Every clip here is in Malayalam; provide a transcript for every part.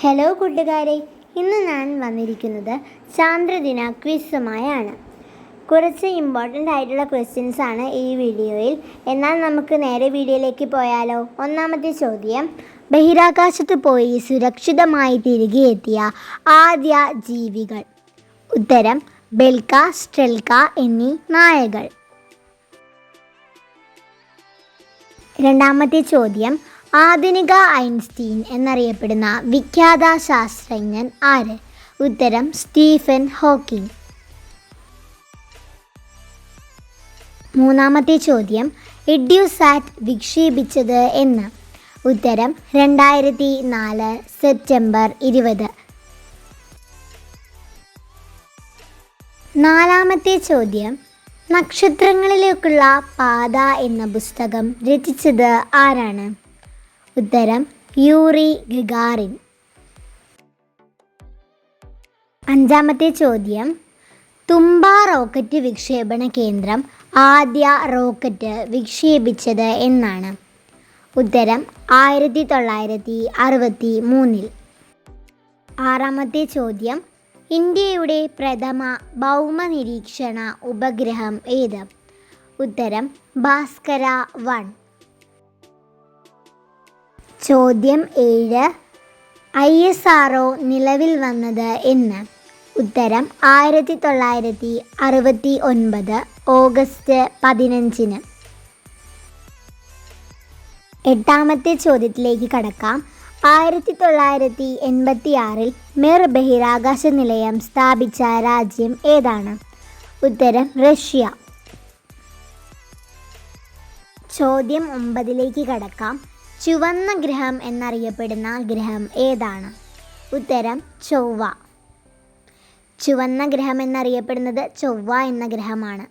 ഹലോ കൂട്ടുകാരെ, ഇന്ന് ഞാൻ വന്നിരിക്കുന്നത് ചാന്ദ്രദിന ക്വിസുമായാണ്. കുറച്ച് ഇമ്പോർട്ടൻ്റ് ആയിട്ടുള്ള ക്വസ്റ്റ്യൻസ് ആണ് ഈ വീഡിയോയിൽ. എന്നാൽ നമുക്ക് നേരെ വീഡിയോയിലേക്ക് പോയാലോ. ഒന്നാമത്തെ ചോദ്യം: ബഹിരാകാശത്ത് പോയി സുരക്ഷിതമായി തിരികെ എത്തിയ ആദ്യ ജീവികൾ. ഉത്തരം: ബെൽക്ക, സ്ട്രെൽക്ക എന്നീ നായകൾ. രണ്ടാമത്തെ ചോദ്യം: ആധുനിക ഐൻസ്റ്റീൻ എന്നറിയപ്പെടുന്ന വിഖ്യാത ശാസ്ത്രജ്ഞൻ ആര്? ഉത്തരം: സ്റ്റീഫൻ ഹോക്കിംഗ്. മൂന്നാമത്തെ ചോദ്യം: എഡ്യൂസാറ്റ് വിക്ഷേപിച്ചത് എന്ന്? ഉത്തരം: 2004 സെപ്റ്റംബർ 20. നാലാമത്തെ ചോദ്യം: നക്ഷത്രങ്ങളിലേക്കുള്ള പാത എന്ന പുസ്തകം രചിച്ചത് ആരാണ്? ഉത്തരം: യൂറി ഗഗാറിൻ. അഞ്ചാമത്തെ ചോദ്യം: തുമ്പ റോക്കറ്റ് വിക്ഷേപണ കേന്ദ്രം ആദ്യ റോക്കറ്റ് വിക്ഷേപിച്ചത് എന്നാണ്? ഉത്തരം: 1963. ആറാമത്തെ ചോദ്യം: ഇന്ത്യയുടെ പ്രഥമ ഭൗമനിരീക്ഷണ ഉപഗ്രഹം ഏത്? ഉത്തരം: ഭാസ്കര 1. ചോദ്യം 7: ISRO നിലവിൽ വന്നത് എന്ന്? ഉത്തരം: 1969 ഓഗസ്റ്റ് 15. എട്ടാമത്തെ ചോദ്യത്തിലേക്ക് കടക്കാം. 1986 മിർ ബഹിരാകാശ നിലയം സ്ഥാപിച്ച രാജ്യം ഏതാണ്? ഉത്തരം: റഷ്യ. ചോദ്യം 9ലേക്ക് കടക്കാം. ചുവന്ന ഗ്രഹം എന്നറിയപ്പെടുന്ന ഗ്രഹം ഏതാണ്? ഉത്തരം: ചൊവ്വ. ചുവന്ന ഗ്രഹം എന്നറിയപ്പെടുന്നത് ചൊവ്വ എന്ന ഗ്രഹമാണ്.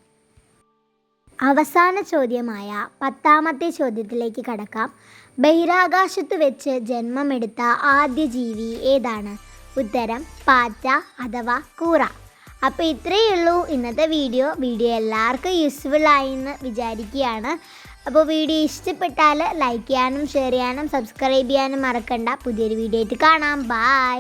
അവസാന ചോദ്യമായ 10ാമത്തെ ചോദ്യത്തിലേക്ക് കടക്കാം. ബഹിരാകാശത്ത് വെച്ച് ജന്മമെടുത്ത ആദ്യ ജീവി ഏതാണ്? ഉത്തരം: പാറ്റ അഥവാ കൂറ. അപ്പോൾ ഇത്രയേ ഉള്ളൂ ഇന്നത്തെ വീഡിയോ എല്ലാവർക്കും യൂസ്ഫുൾ ആയെന്ന് വിചാരിക്കുകയാണ്. അപ്പോൾ വീഡിയോ ഇഷ്ടപ്പെട്ടാൽ ലൈക്ക് ചെയ്യാനും ഷെയർ ചെയ്യാനും സബ്സ്ക്രൈബ് ചെയ്യാനും മറക്കണ്ട. പുതിയൊരു വീഡിയോ ആയിട്ട് കാണാം. ബൈ.